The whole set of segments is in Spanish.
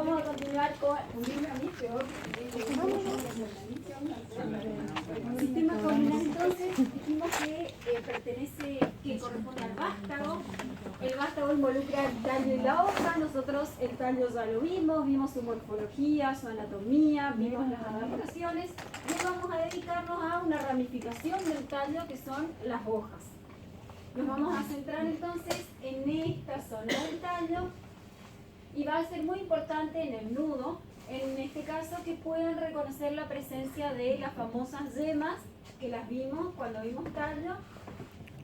vamos a continuar con un sistema columnar. Entonces dijimos que corresponde al vástago. El vástago involucra el tallo y la hoja. Nosotros el tallo ya lo vimos su morfología, su anatomía, vimos las adaptaciones. Y hoy vamos a dedicarnos a una ramificación del tallo que son las hojas. Nos vamos a centrar entonces en esta zona del tallo y va a ser muy importante en el nudo, en este caso, que puedan reconocer la presencia de las famosas yemas que las vimos cuando vimos tallo.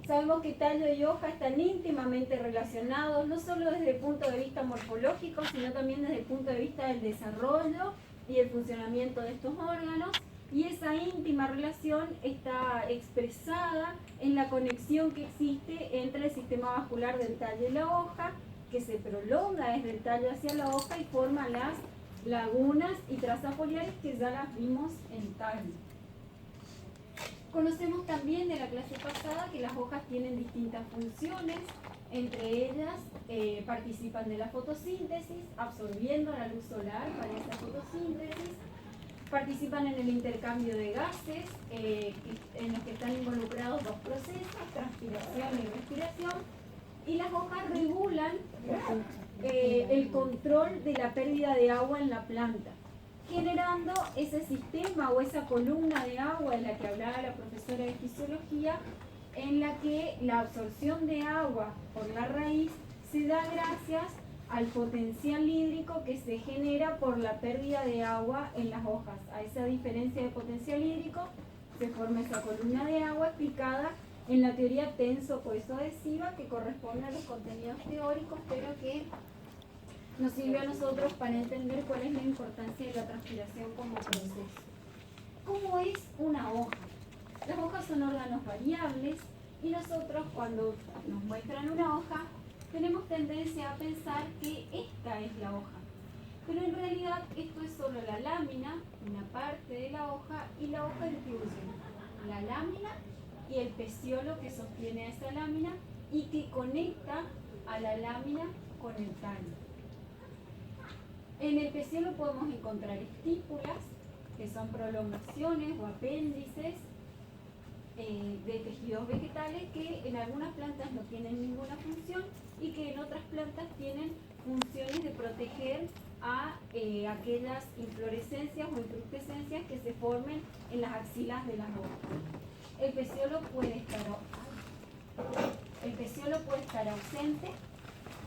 Sabemos que tallo y hoja están íntimamente relacionados, no solo desde el punto de vista morfológico, sino también desde el punto de vista del desarrollo y el funcionamiento de estos órganos. Y esa íntima relación está expresada en la conexión que existe entre el sistema vascular del tallo y la hoja, que se prolonga desde el tallo hacia la hoja y forma las lagunas y trazas foliares que ya las vimos en tallo. Conocemos también de la clase pasada que las hojas tienen distintas funciones, entre ellas participan de la fotosíntesis, absorbiendo la luz solar para esta fotosíntesis. Participan en el intercambio de gases, en los que están involucrados dos procesos, transpiración y respiración, y las hojas regulan el control de la pérdida de agua en la planta, generando ese sistema o esa columna de agua de la que hablaba la profesora de fisiología, en la que la absorción de agua por la raíz se da gracias al potencial hídrico que se genera por la pérdida de agua en las hojas. A esa diferencia de potencial hídrico se forma esa columna de agua explicada en la teoría tenso-coeso-adhesiva, que corresponde a los contenidos teóricos, pero que nos sirve a nosotros para entender cuál es la importancia de la transpiración como proceso. ¿Cómo es una hoja? Las hojas son órganos variables y nosotros, cuando nos muestran una hoja, tenemos tendencia a pensar que esta es la hoja, pero en realidad esto es solo la lámina, una parte de la hoja, y la hoja incluye la lámina y el peciolo que sostiene a esa lámina y que conecta a la lámina con el tallo. En el peciolo podemos encontrar estípulas, que son prolongaciones o apéndices de tejidos vegetales que en algunas plantas no tienen ninguna función y que en otras plantas tienen funciones de proteger a aquellas inflorescencias o infrutescencias que se formen en las axilas de las hojas. El peciolo puede estar ausente,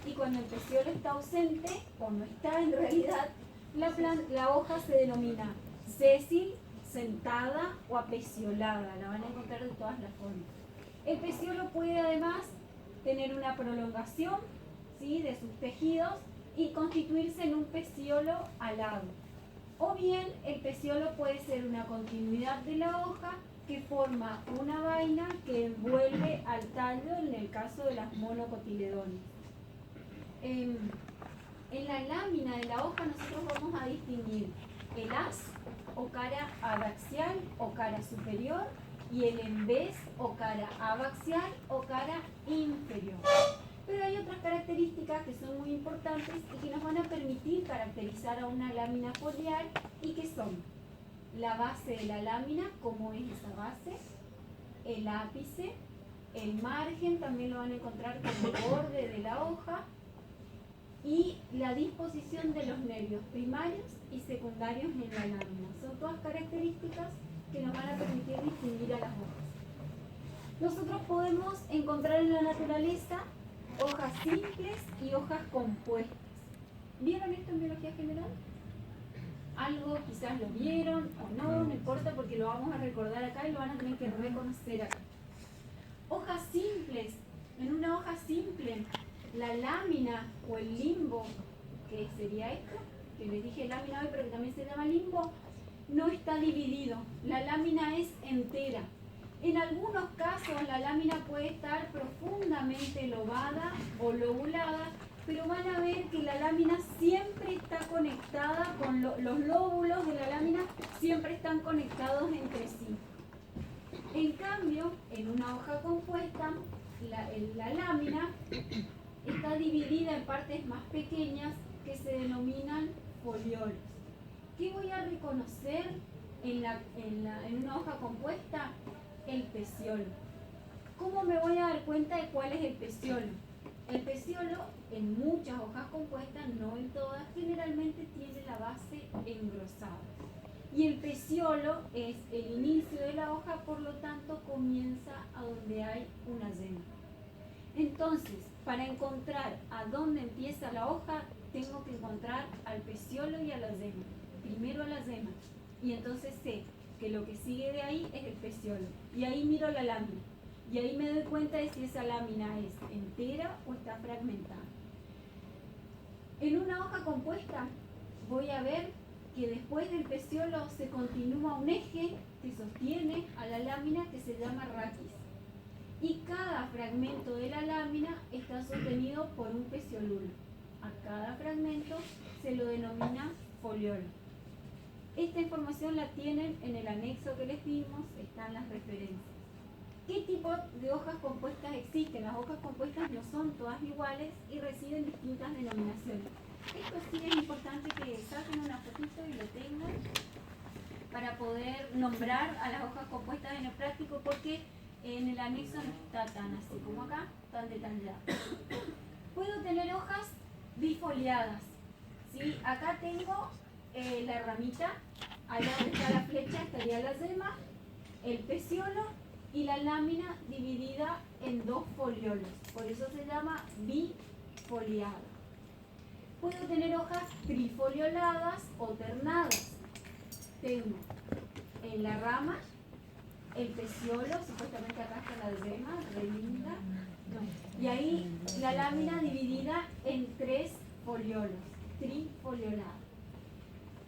y cuando el peciolo está ausente, o no está en realidad, la hoja se denomina sésil, sentada o apeciolada. La van a encontrar de todas las formas. El peciolo puede además tener una prolongación, ¿sí?, de sus tejidos y constituirse en un peciolo alado. O bien el peciolo puede ser una continuidad de la hoja que forma una vaina que envuelve al tallo en el caso de las monocotiledones. En la lámina de la hoja nosotros vamos a distinguir el haz o cara adaxial o cara superior y el envés o cara abaxial o cara inferior. Pero hay otras características que son muy importantes y que nos van a permitir caracterizar a una lámina foliar, y que son la base de la lámina, cómo es esa base, el ápice, el margen, también lo van a encontrar como borde de la hoja, y la disposición de los nervios primarios y secundarios en la lámina. Son todas características que nos van a permitir distinguir a las hojas. Nosotros podemos encontrar en la naturaleza hojas simples y hojas compuestas. ¿Vieron esto en biología general? Algo quizás lo vieron o no importa, porque lo vamos a recordar acá y lo van a tener que reconocer acá. Hojas simples. En una hoja simple, la lámina o el limbo, que sería esto, que les dije lámina hoy pero que también se llama limbo, no está dividido. La lámina es entera. En algunos casos la lámina puede estar profundamente lobada o lobulada, pero van a ver que la lámina siempre está conectada con los lóbulos de la lámina, siempre están conectados entre sí. En cambio, en una hoja compuesta, la lámina está dividida en partes más pequeñas que se denominan foliolos. ¿Qué voy a reconocer en una hoja compuesta? El peciolo. ¿Cómo me voy a dar cuenta de cuál es el peciolo? El peciolo en muchas hojas compuestas, no en todas, generalmente tiene la base engrosada. Y el peciolo es el inicio de la hoja, por lo tanto comienza a donde hay una yema. Entonces, para encontrar a dónde empieza la hoja, tengo que encontrar al peciolo y a la yema. Primero a la yema. Y entonces sé que lo que sigue de ahí es el peciolo. Y ahí miro la lámina. Y ahí me doy cuenta de si esa lámina es entera o está fragmentada. En una hoja compuesta voy a ver que después del peciolo se continúa un eje que sostiene a la lámina que se llama raquis. Y cada fragmento de la lámina está sostenido por un peciolulo. A cada fragmento se lo denomina foliolo. Esta información la tienen en el anexo que les dimos, están las referencias. ¿Qué tipo de hojas compuestas existen? Las hojas compuestas no son todas iguales y reciben distintas denominaciones. Esto sí es importante que saquen una fotito y lo tengan para poder nombrar a las hojas compuestas en el práctico, porque en el anexo no está tan así como acá, tan detallado. Puedo tener hojas bifoliadas. ¿Sí? Acá tengo la ramita, allá donde está la flecha estaría la yema, el peciolo y la lámina dividida en dos foliolos. Por eso se llama bifoliada. Puedo tener hojas trifolioladas o ternadas. Tengo en la rama el peciolo, supuestamente acá está la yema, re linda. No. Y ahí la lámina dividida en tres foliolos, trifolioladas.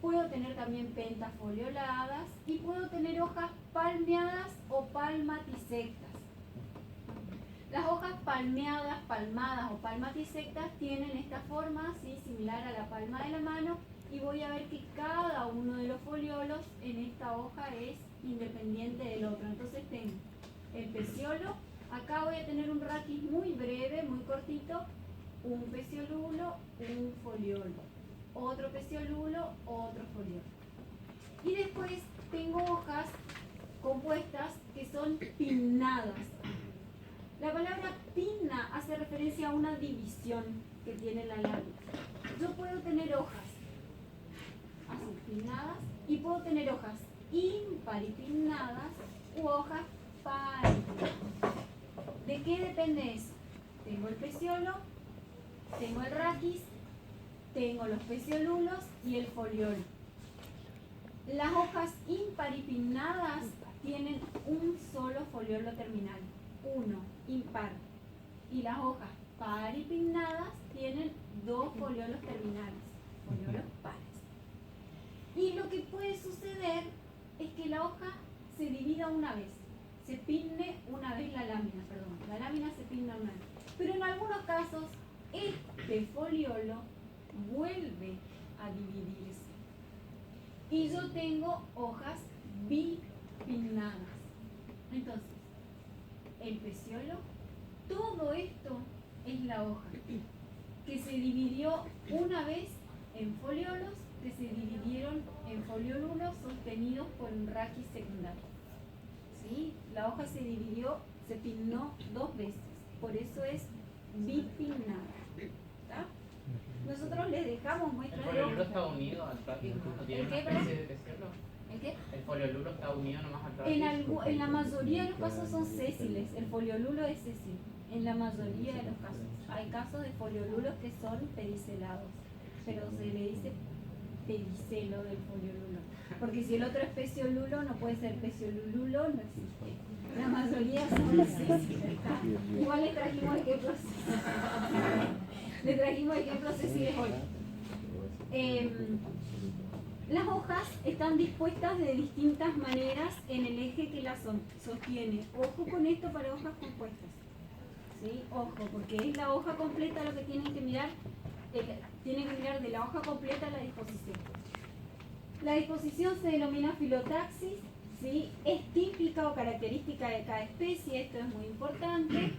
Puedo tener también pentafolioladas y puedo tener hojas palmeadas o palmatisectas. Las hojas palmeadas, palmadas o palmatisectas tienen esta forma, ¿sí? Similar a la palma de la mano, y voy a ver que cada uno de los foliolos en esta hoja es independiente del otro. Entonces tengo el peciolo, acá voy a tener un raquis muy breve, muy cortito, un peciolulo, un foliolo, otro peciolulo, otro foliolo. Y después tengo hojas compuestas que son pinnadas. La palabra pinna hace referencia a una división que tiene la lámina. Yo puedo tener hojas así pinnadas y puedo tener hojas imparipinnadas u hojas paripinnadas. ¿De qué depende eso? Tengo el peciolo, tengo el raquis, tengo los peciolulos y el foliolo. Las hojas imparipinnadas tienen un solo foliolo terminal, uno, impar. Y las hojas paripinnadas tienen dos foliolos terminales, foliolos pares. Y lo que puede suceder es que la hoja se divida una vez, se pinne una vez la lámina se pinna una vez. Pero en algunos casos, este foliolo vuelve a dividirse. Y yo tengo hojas bipinnadas. Entonces, el peciolo, todo esto es la hoja que se dividió una vez en foliolos, que se dividieron en foliolulos sostenidos por un raquis secundario. ¿Sí? La hoja se dividió, se pinnó dos veces, por eso es bipinnada. ¿Está? Nosotros les dejamos muestras de hoja. ¿El foliolulo está unido al raquis? ¿No tiene una especie de peciolo? ¿El qué? ¿El foliolulo está unido nomás al raquis? En la mayoría de los casos son sésiles, el foliolulo es sésil, en la mayoría de los casos. Hay casos de foliolulos que son pedicelados, pero se le dice pedicelo del foliolulo, porque si el otro es peciolulo no puede ser peciolulo, no existe. La mayoría son sésiles. Igual le trajimos ejemplos. Le trajimos ejemplos sésiles hoy. Las hojas están dispuestas de distintas maneras en el eje que las sostiene. Ojo con esto para hojas compuestas. ¿Sí? Ojo, porque es la hoja completa lo que tienen que mirar. Tienen que mirar de la hoja completa la disposición. La disposición se denomina filotaxis, ¿sí? Es típica o característica de cada especie. Esto es muy importante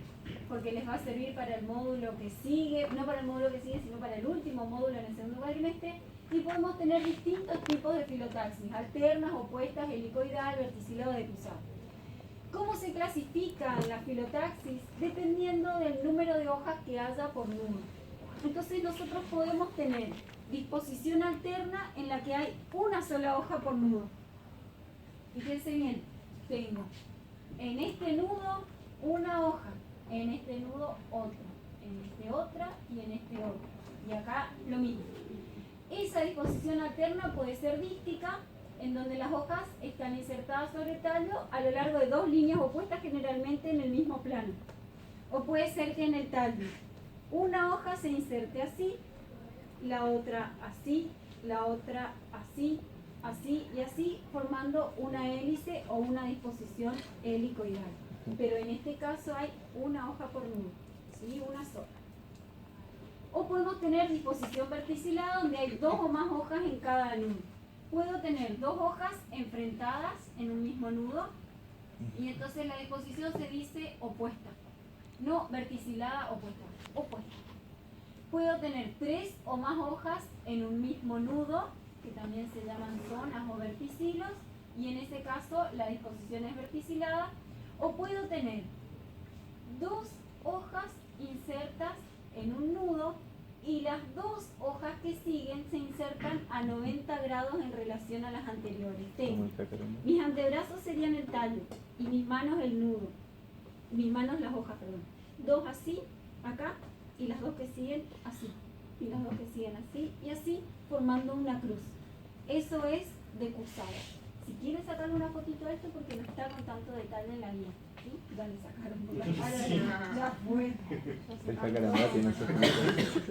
porque les va a servir para el módulo que sigue, no para el módulo que sigue, sino para el último módulo en el segundo cuadrimestre, y podemos tener distintos tipos de filotaxis, alternas, opuestas, helicoidal, verticilado o decruzado. ¿Cómo se clasifican las filotaxis? Dependiendo del número de hojas que haya por nudo. Entonces nosotros podemos tener disposición alterna en la que hay una sola hoja por nudo. Fíjense bien, tengo en este nudo una hoja, en este nudo otra, en este otra y en este otra. Y acá lo mismo. Esa disposición alterna puede ser dística, en donde las hojas están insertadas sobre el tallo a lo largo de dos líneas opuestas, generalmente en el mismo plano. O puede ser que en el tallo una hoja se inserte así, la otra así, la otra así, así y así, formando una hélice o una disposición helicoidal. Pero en este caso hay una hoja por nudo, ¿sí? Una sola. O podemos tener disposición verticilada, donde hay dos o más hojas en cada nudo. Puedo tener dos hojas enfrentadas en un mismo nudo, y entonces la disposición se dice opuesta. No verticilada, opuesta. Opuesta. Puedo tener tres o más hojas en un mismo nudo, que también se llaman zonas o verticilos, y en ese caso la disposición es verticilada. O puedo tener dos hojas insertas en un nudo y las dos hojas que siguen se insertan a 90 grados en relación a las anteriores. Tengo mis antebrazos serían el tallo y mis manos el nudo, mis manos las hojas, perdón. Dos así, acá, y las dos que siguen así, y las dos que siguen así y así, formando una cruz. Eso es decursado. Si quieren sacarle una fotito a esto, porque no está con tanto detalle en la guía. ¿Sí? Ya le sacaron por la cara, ya fue.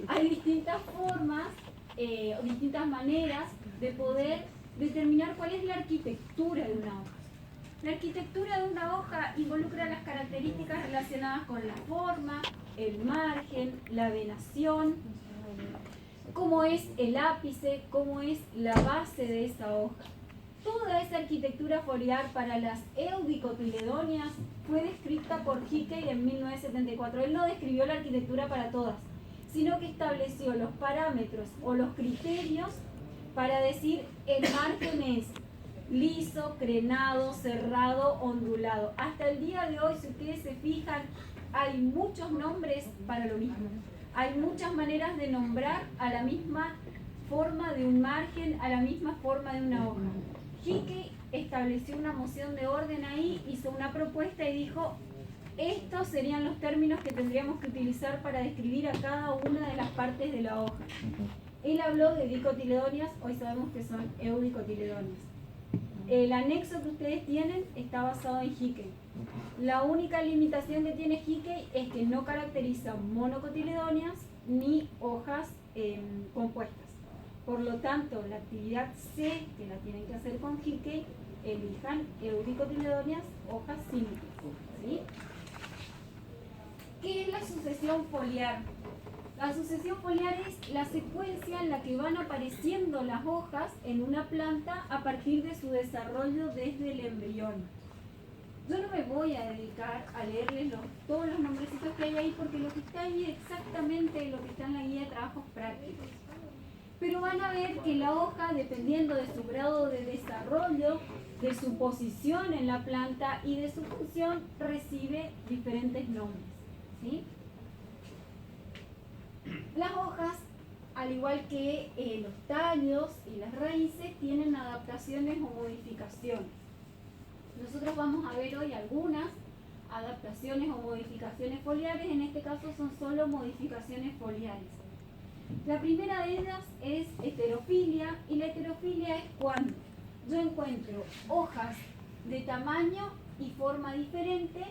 Hay distintas formas o distintas maneras de poder determinar cuál es la arquitectura de una hoja. La arquitectura de una hoja involucra las características relacionadas con la forma, el margen, la venación, cómo es el ápice, cómo es la base de esa hoja. Toda esa arquitectura foliar para las eudicotiledóneas fue descrita por Hickey en 1974. Él no describió la arquitectura para todas, sino que estableció los parámetros o los criterios para decir el margen es liso, crenado, cerrado, ondulado. Hasta el día de hoy, si ustedes se fijan, hay muchos nombres para lo mismo. Hay muchas maneras de nombrar a la misma forma de un margen, a la misma forma de una hoja. Hickey estableció una moción de orden ahí, hizo una propuesta y dijo: estos serían los términos que tendríamos que utilizar para describir a cada una de las partes de la hoja. Él habló de dicotiledóneas, hoy sabemos que son eudicotiledóneas. El anexo que ustedes tienen está basado en Hickey. La única limitación que tiene Hickey es que no caracteriza monocotiledóneas ni hojas compuestas. Por lo tanto, la actividad C, que la tienen que hacer con Hickey, elijan eudicotiledóneas, hojas simples. ¿Sí? ¿Qué es la sucesión foliar? La sucesión foliar es la secuencia en la que van apareciendo las hojas en una planta a partir de su desarrollo desde el embrión. Yo no me voy a dedicar a leerles todos los nombrecitos que hay ahí, porque lo que está ahí es exactamente lo que está en la guía de trabajos prácticos. Pero van a ver que la hoja, dependiendo de su grado de desarrollo, de su posición en la planta y de su función, recibe diferentes nombres. ¿Sí? Las hojas, al igual que los tallos y las raíces, tienen adaptaciones o modificaciones. Nosotros vamos a ver hoy algunas adaptaciones o modificaciones foliares. En este caso son solo modificaciones foliares. La primera de ellas es heterofilia, y la heterofilia es cuando yo encuentro hojas de tamaño y forma diferente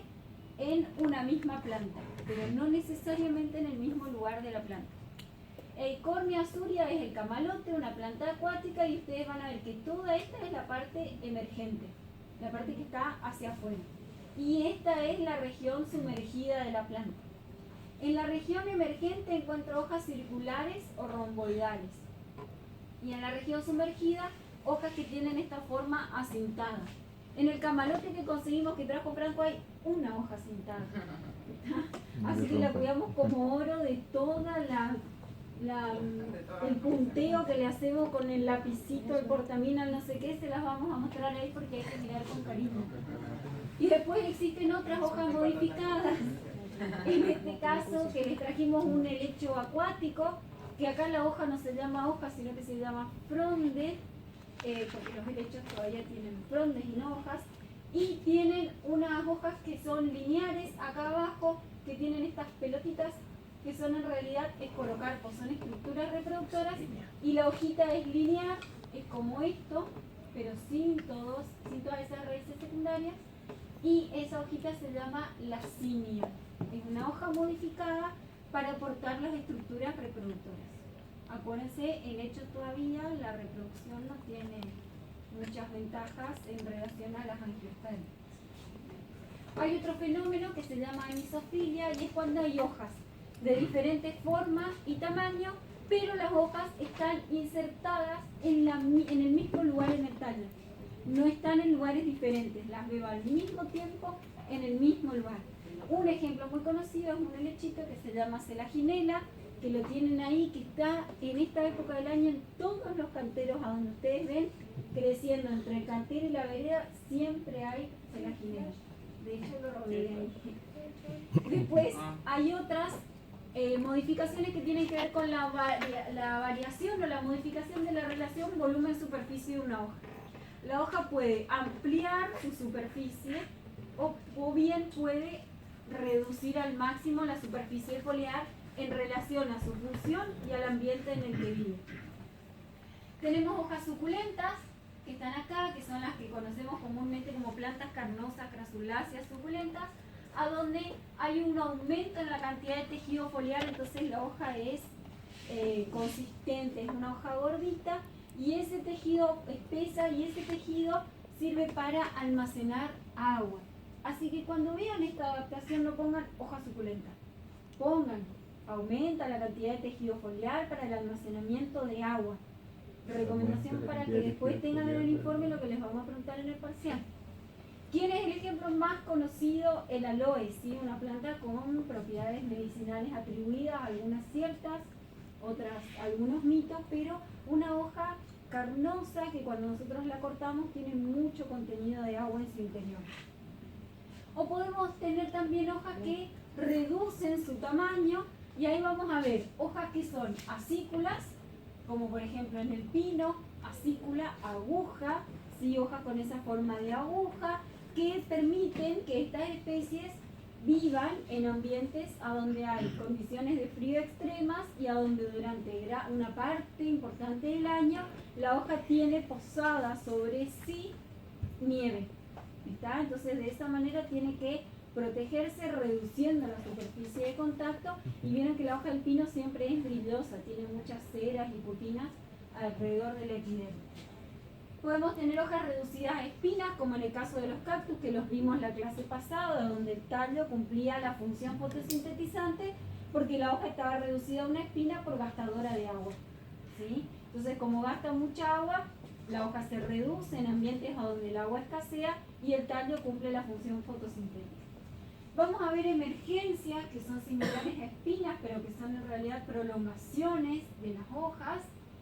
en una misma planta, pero no necesariamente en el mismo lugar de la planta. Cornea suria es el camalote, una planta acuática, y ustedes van a ver que toda esta es la parte emergente, la parte que está hacia afuera. Y esta es la región sumergida de la planta. En la región emergente encuentro hojas circulares o romboidales. Y en la región sumergida, hojas que tienen esta forma acintada. En el camalote que conseguimos, que trajo Franco, hay una hoja cintada. Así que la cuidamos como oro de toda el punteo que le hacemos con el lapicito, el portamina, el no sé qué, se las vamos a mostrar ahí porque hay que mirar con cariño. Y después existen otras hojas modificadas. En este caso, que les trajimos un helecho acuático, que acá la hoja no se llama hoja, sino que se llama fronde, porque los helechos todavía tienen frondes y no hojas, y tienen unas hojas que son lineares acá abajo, que tienen estas pelotitas, que son en realidad escorocarbos, son estructuras reproductoras, y la hojita es lineal, es como esto, pero sin todas esas raíces secundarias, y esa hojita se llama lacinia. Es una hoja modificada para aportar las estructuras reproductoras. Acuérdense, el hecho todavía, la reproducción no tiene muchas ventajas en relación a las angiospermas. Hay otro fenómeno que se llama anisofilia y es cuando hay hojas de diferentes formas y tamaños, pero las hojas están insertadas en el mismo lugar en el tallo. No están en lugares diferentes, las veo al mismo tiempo en el mismo lugar. Un ejemplo muy conocido es un helechito que se llama celaginela, que lo tienen ahí, que está en esta época del año en todos los canteros a donde ustedes ven, creciendo entre el cantero y la vereda, siempre hay celaginela. De hecho lo rodeé ahí. Después hay otras modificaciones que tienen que ver con la variación o la modificación de la relación volumen-superficie de una hoja. La hoja puede ampliar su superficie o bien puede reducir al máximo la superficie foliar en relación a su función y al ambiente en el que vive. Tenemos hojas suculentas que están acá, que son las que conocemos comúnmente como plantas carnosas, crasuláceas, suculentas, a donde hay un aumento en la cantidad de tejido foliar, entonces la hoja es consistente, es una hoja gordita, y ese tejido espesa y ese tejido sirve para almacenar agua. Así que cuando vean esta adaptación no pongan hoja suculenta, pongan, aumenta la cantidad de tejido foliar para el almacenamiento de agua. Recomendación para que después tengan en el informe lo que les vamos a preguntar en el parcial. ¿Quién es el ejemplo más conocido? El aloe, ¿sí? Una planta con propiedades medicinales atribuidas, algunas ciertas, otras algunos mitos, pero una hoja carnosa que cuando nosotros la cortamos tiene mucho contenido de agua en su interior. O podemos tener también hojas que reducen su tamaño y ahí vamos a ver hojas que son acículas, como por ejemplo en el pino, acícula, aguja, ¿sí? Hojas con esa forma de aguja que permiten que estas especies vivan en ambientes a donde hay condiciones de frío extremas y a donde durante una parte importante del año la hoja tiene posada sobre sí nieve. ¿Está? Entonces de esa manera tiene que protegerse reduciendo la superficie de contacto, y vieron que la hoja del pino siempre es brillosa, tiene muchas ceras y putinas alrededor del epidermis. Podemos tener hojas reducidas a espinas, como en el caso de los cactus, que los vimos la clase pasada, donde el tallo cumplía la función fotosintetizante porque la hoja estaba reducida a una espina por gastadora de agua, ¿sí? Entonces, como gasta mucha agua, la hoja se reduce en ambientes a donde el agua escasea y el tallo cumple la función fotosintética. Vamos a ver emergencias que son similares a espinas, pero que son en realidad prolongaciones de las hojas,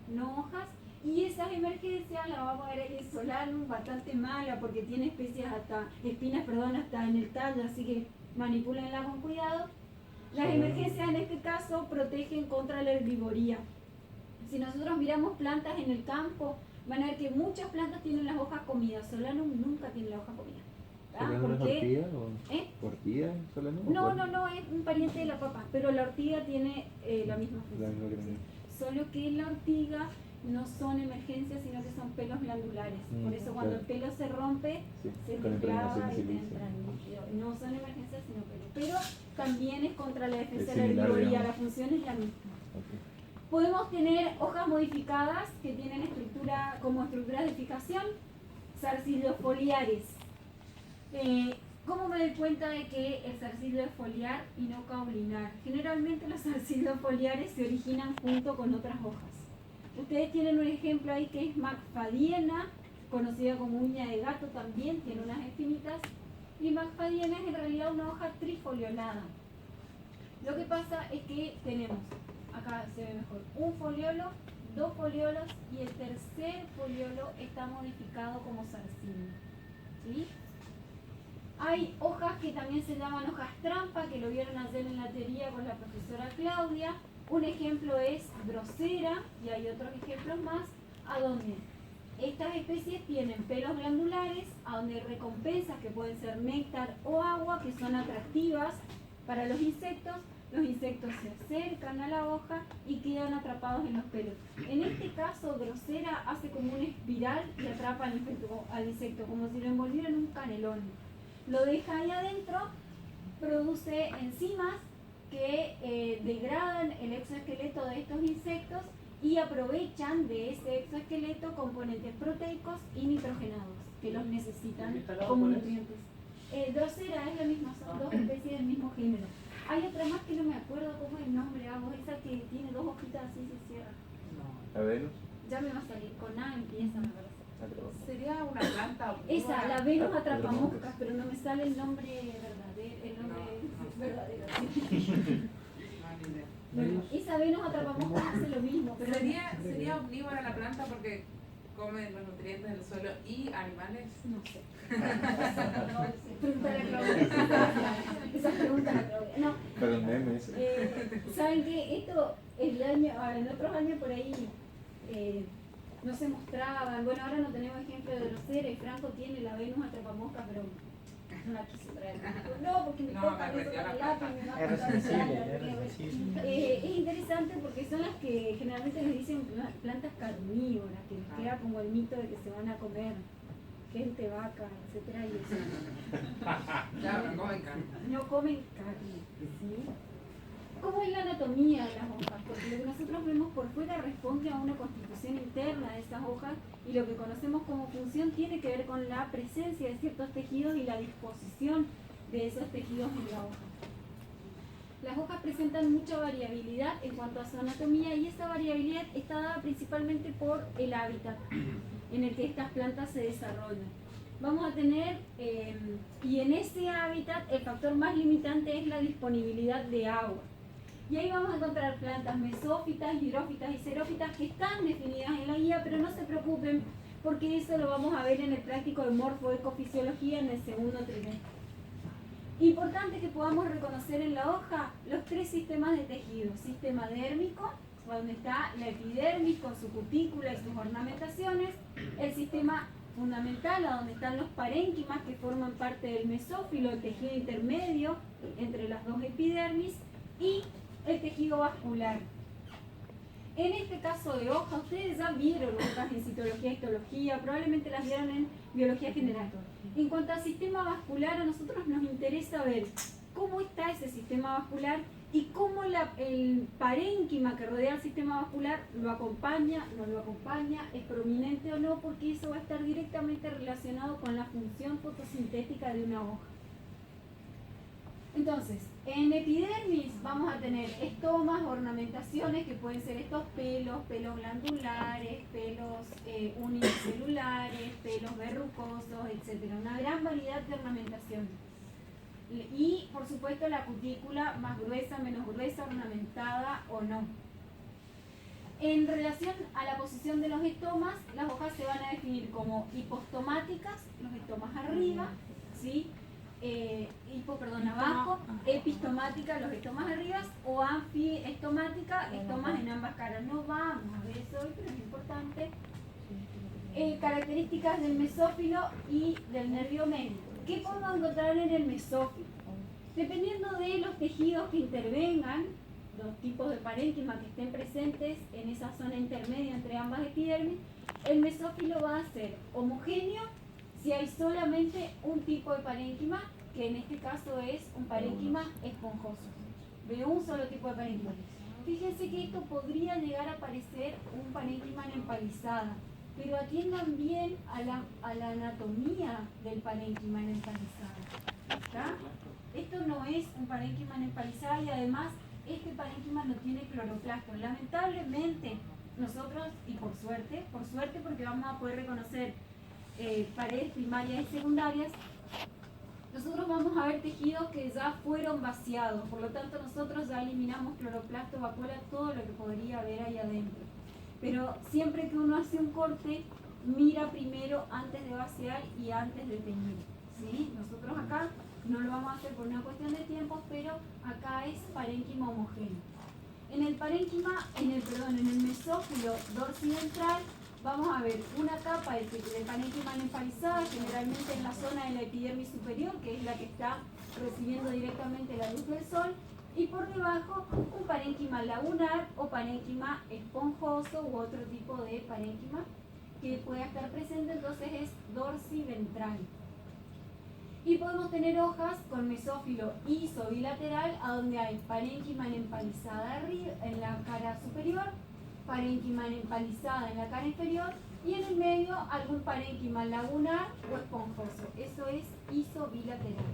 no hojas, y esas emergencias las vamos a ver ahí en Solanum, bastante mala porque tiene espinas hasta en el tallo, así que manipúlenla con cuidado. Las emergencias en este caso protegen contra la herbivoría. Si nosotros miramos plantas en el campo, van a ver que muchas plantas tienen las hojas comidas. Solanum nunca tiene la hoja comida. ¿Solanum es ortiga o ortiga Solanum? No, es un pariente de la papa, pero la ortiga tiene la misma función. Solo que la ortiga no son emergencias, sino que son pelos glandulares. Por eso cuando el pelo se rompe, se desclava y entra en líquido. No son emergencias, sino pelos. Pero también es contra la defensa de la herbivoría, la función es la misma. Podemos tener hojas modificadas que tienen como estructuras de fijación, zarcillos foliares. ¿Cómo me doy cuenta de que el zarcillo es foliar y no caulinar? Generalmente los zarcillos foliares se originan junto con otras hojas. Ustedes tienen un ejemplo ahí que es Macfadiena, conocida como uña de gato, también tiene unas espinitas. Y Macfadiena es en realidad una hoja trifoliolada. Lo que pasa es que tenemos acá acá se ve mejor, un foliolo, 2 foliolos y el tercer foliolo está modificado como zarcino. ¿Sí? Hay hojas que también se llaman hojas trampa, que lo vieron ayer en la teoría con la profesora Claudia. Un ejemplo es Drosera, y hay otros ejemplos más, a donde estas especies tienen pelos glandulares, a donde hay recompensas que pueden ser néctar o agua, que son atractivas para los insectos se acercan a la hoja y quedan atrapados en los pelos. En este caso, Drosera hace como una espiral y atrapa al insecto, como si lo envolviera en un canelón. Lo deja ahí adentro, produce enzimas que degradan el exoesqueleto de estos insectos y aprovechan de ese exoesqueleto componentes proteicos y nitrogenados, que los necesitan como nutrientes. Drosera es la misma, son dos especies del mismo género. Hay otra más que no me acuerdo cómo es el nombre, esa que tiene 2 hojitas así y se cierra. ¿La Venus? Ya me va a salir, con A empieza, me parece. Sería una planta. Esa, la Venus atrapamoscas, pero no me sale el nombre verdadero. Bueno, esa Venus atrapamoscas hace lo mismo. Pero ¿Sería omnívora la planta porque come los nutrientes del suelo y animales? No sé. Pregúntale a Claudia. Esa pregunta a Claudia. No. Pero meme ¿Saben qué? Esto en otros años por ahí no se mostraban. Bueno, ahora no tenemos ejemplo de Drosera y Franco tiene la Venus atrapamoscas, pero no la quiso traer. No, porque me tocan eso con el lápiz, me va a cortar el lápiz. Es interesante porque son las que generalmente les dicen plantas carnívoras, que les queda como el mito de que se van a comer gente, vaca, etcétera, y eso. Claro, no comen carne. No comen carne, ¿sí? ¿Cómo es la anatomía de las hojas? Porque lo que nosotros vemos por fuera responde a una constitución interna de esas hojas y lo que conocemos como función tiene que ver con la presencia de ciertos tejidos y la disposición de esos tejidos en la hoja. Las hojas presentan mucha variabilidad en cuanto a su anatomía y esa variabilidad está dada principalmente por el hábitat en el que estas plantas se desarrollan. Vamos a tener, y en ese hábitat el factor más limitante es la disponibilidad de agua. Y ahí vamos a encontrar plantas mesófitas, hidrófitas y xerófitas que están definidas en la guía, pero no se preocupen porque eso lo vamos a ver en el práctico de morfoecofisiología en el segundo trimestre. Importante que podamos reconocer en la hoja los 3 sistemas de tejido. Sistema dérmico, donde está la epidermis con su cutícula y sus ornamentaciones. El sistema fundamental, a donde están los parénquimas que forman parte del mesófilo, el tejido intermedio entre las 2 epidermis, y el tejido vascular. En este caso de hoja, ustedes ya vieron hojas en citología y histología, probablemente las vieron en biología general. En cuanto al sistema vascular, a nosotros nos interesa ver cómo está ese sistema vascular y cómo el parénquima que rodea el sistema vascular lo acompaña, no lo acompaña, es prominente o no, porque eso va a estar directamente relacionado con la función fotosintética de una hoja. Entonces, en epidermis vamos a tener estomas, ornamentaciones que pueden ser estos pelos glandulares, pelos unicelulares, pelos verrucosos, etc. Una gran variedad de ornamentaciones. Y, por supuesto, la cutícula más gruesa, menos gruesa, ornamentada o no. En relación a la posición de los estomas, las hojas se van a definir como hipostomáticas, los estomas arriba, ¿sí? Abajo, epistomática, los estomas arriba, o anfiestomática, estomas en ambas caras. No vamos a ver eso hoy, pero es importante. Características del mesófilo y del nervio médico. ¿Qué podemos encontrar en el mesófilo? Dependiendo de los tejidos que intervengan, los tipos de parénquima que estén presentes en esa zona intermedia entre ambas epidermis, el mesófilo va a ser homogéneo si hay solamente un tipo de parénquima, que en este caso es un parénquima esponjoso, de un solo tipo de parénquima. Fíjense que esto podría llegar a parecer un parénquima en empalizada, pero atiendan bien a la anatomía del parénquima en empalizada. ¿Está? Esto no es un parénquima en empalizada y además este parénquima no tiene cloroplasto. Lamentablemente nosotros, y por suerte porque vamos a poder reconocer paredes primarias y secundarias, nosotros vamos a ver tejidos que ya fueron vaciados, por lo tanto nosotros ya eliminamos cloroplasto, vacuola, todo lo que podría haber ahí adentro. Pero siempre que uno hace un corte, mira primero antes de vaciar y antes de teñir, ¿sí? Nosotros acá no lo vamos a hacer por una cuestión de tiempo, pero acá es parénquima homogéneo. En el parénquima, en el mesófilo dorsiventral, vamos a ver una capa de parénquima nefalizada, generalmente en la zona de la epidermis superior, que es la que está recibiendo directamente la luz del sol, y por debajo un parénquima lagunar o parénquima esponjoso u otro tipo de parénquima que pueda estar presente, entonces es dorsiventral. Y podemos tener hojas con mesófilo isobilateral, a donde hay parénquima empalizada arriba, en la cara superior, parénquima empalizada en la cara inferior, y en el medio algún parénquima lagunar o esponjoso. Eso es isobilateral.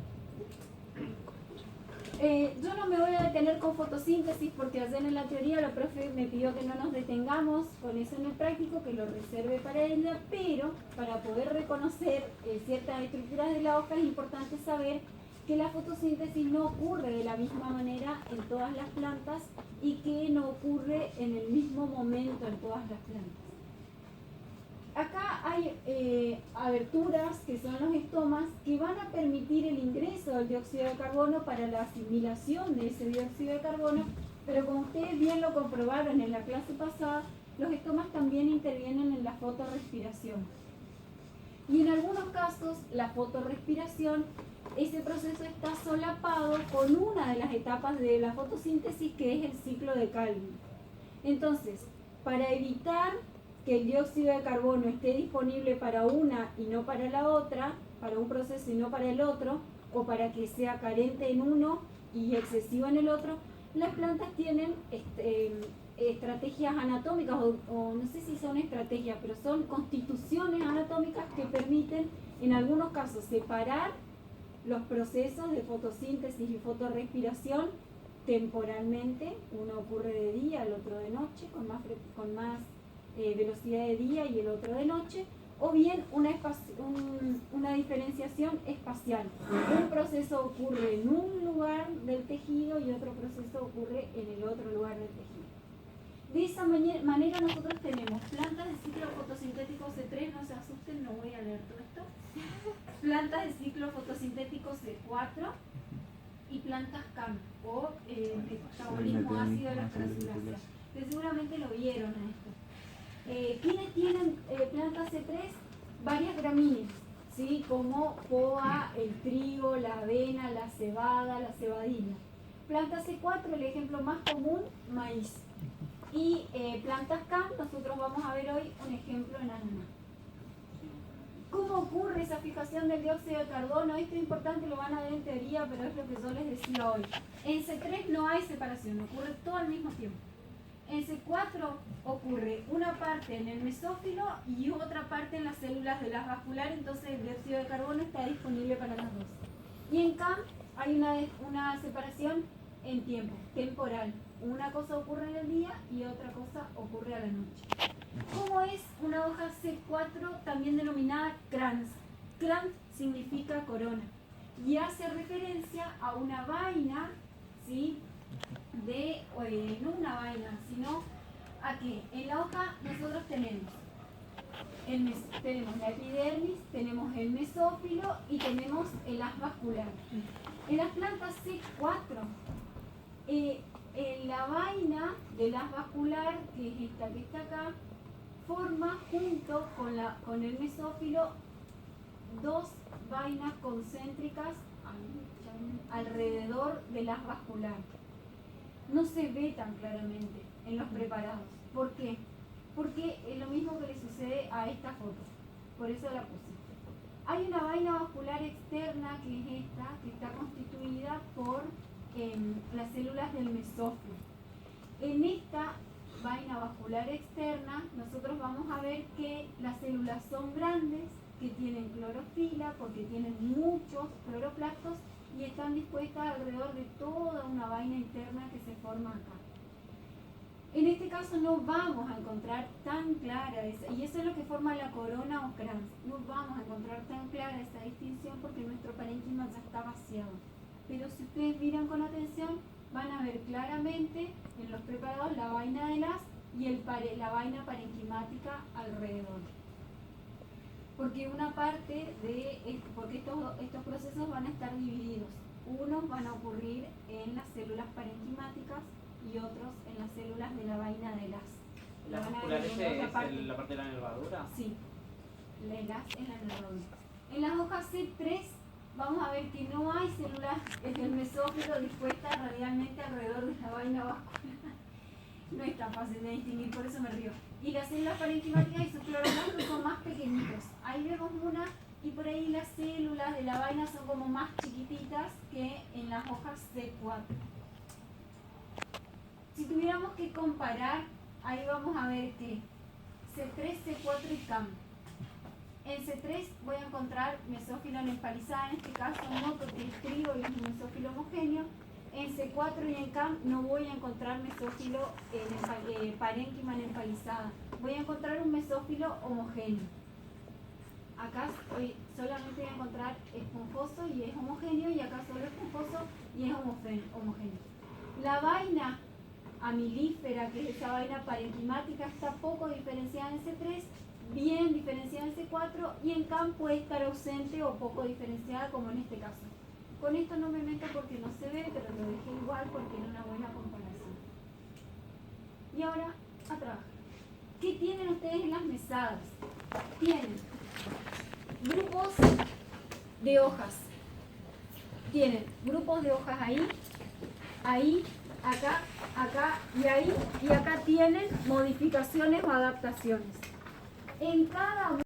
Yo no me voy a detener con fotosíntesis porque ayer en la teoría la profe me pidió que no nos detengamos con eso en el práctico, que lo reserve para ella, pero para poder reconocer ciertas estructuras de la hoja es importante saber que la fotosíntesis no ocurre de la misma manera en todas las plantas y que no ocurre en el mismo momento en todas las plantas. Acá hay aberturas, que son los estomas, que van a permitir el ingreso del dióxido de carbono para la asimilación de ese dióxido de carbono, pero como ustedes bien lo comprobaron en la clase pasada, los estomas también intervienen en la fotorrespiración. Y en algunos casos, la fotorrespiración, ese proceso está solapado con una de las etapas de la fotosíntesis, que es el ciclo de Calvin. Entonces, para evitar que el dióxido de carbono esté disponible para una y no para la otra, para un proceso y no para el otro, o para que sea carente en uno y excesivo en el otro, las plantas tienen estrategias anatómicas, o no sé si son estrategias, pero son constituciones anatómicas que permiten en algunos casos separar los procesos de fotosíntesis y fotorrespiración temporalmente. Uno ocurre de día, el otro de noche, con más velocidad de día y el otro de noche, o bien una diferenciación espacial. Un proceso ocurre en un lugar del tejido y otro proceso ocurre en el otro lugar del tejido. De esa manera nosotros tenemos plantas de ciclo fotosintético C3, no se asusten, no voy a leer todo esto, plantas de ciclo fotosintético C4 y plantas CAM, o metabolismo ácido de la frasulasa, que seguramente lo vieron a esto. ¿Quiénes tienen plantas C3? Varias gramíneas, ¿sí? Como poa, el trigo, la avena, la cebada, la cebadina. Planta C4, el ejemplo más común, maíz. Y plantas CAM, nosotros vamos a ver hoy un ejemplo en ananá. ¿Cómo ocurre esa fijación del dióxido de carbono? Esto es importante, lo van a ver en teoría, pero es lo que yo les decía hoy. En C3 no hay separación, ocurre todo al mismo tiempo. En C4 ocurre una parte en el mesófilo y otra parte en las células de las vasculares, entonces el dióxido de carbono está disponible para las dos. Y en CAM hay una separación en tiempo, temporal. Una cosa ocurre en el día y otra cosa ocurre a la noche. ¿Cómo es una hoja C4 también denominada crans? Crans significa corona y hace referencia a una vaina, ¿sí? No una vaina, sino a que en la hoja nosotros tenemos la epidermis, tenemos el mesófilo y tenemos el haz vascular. En las plantas C4, en la vaina del haz vascular, que es esta que está acá, forma junto con el mesófilo dos vainas concéntricas alrededor del haz vascular. No se ve tan claramente en los preparados. ¿Por qué? Porque es lo mismo que le sucede a esta foto. Por eso la puse. Hay una vaina vascular externa, que es esta, que está constituida por las células del mesófilo. En esta vaina vascular externa, nosotros vamos a ver que las células son grandes, que tienen clorofila, porque tienen muchos cloroplastos, y están dispuestas alrededor de toda una vaina interna que se forma acá. En este caso no vamos a encontrar tan clara esa, y eso es lo que forma la corona o crans. No vamos a encontrar tan clara esa distinción porque nuestro parénquima ya está vaciado. Pero si ustedes miran con atención, van a ver claramente en los preparados la vaina de las y la vaina parenquimática alrededor. Porque una parte de porque estos procesos van a estar divididos. Unos van a ocurrir en las células parenquimáticas y otros en las células de la vaina de las. ¿La vascular es la parte de la nervadura? Sí, la las en la nervadura. En las hojas C3 vamos a ver que no hay células del mesófilo dispuestas radialmente alrededor de la vaina vascular. No es tan fácil de distinguir, por eso me río. Y las células parenquimáticas y sus cloroplasts son más pequeñitos. Ahí vemos una y por ahí las células de la vaina son como más chiquititas que en las hojas C4. Si tuviéramos que comparar, ahí vamos a ver que C3, C4 y CAM. En C3 voy a encontrar mesófilo en empalizada, en este caso noto que escribo y es un mesófilo homogéneo. En C4 y en CAM no voy a encontrar mesófilo parénquima en empalizada. Voy a encontrar un mesófilo homogéneo. Acá solamente voy a encontrar esponjoso y es homogéneo, y acá solo esponjoso y es homogéneo. La vaina amilífera, que es esa vaina parenquimática, está poco diferenciada en C3, bien diferenciada en C4, y en CAM puede estar ausente o poco diferenciada, como en este caso. Con esto no me meto porque no se ve, pero lo dejé igual porque era una buena comparación. Y ahora, a trabajar. ¿Qué tienen ustedes en las mesadas? Tienen grupos de hojas. Tienen grupos de hojas ahí, acá y ahí. Y acá tienen modificaciones o adaptaciones. En cada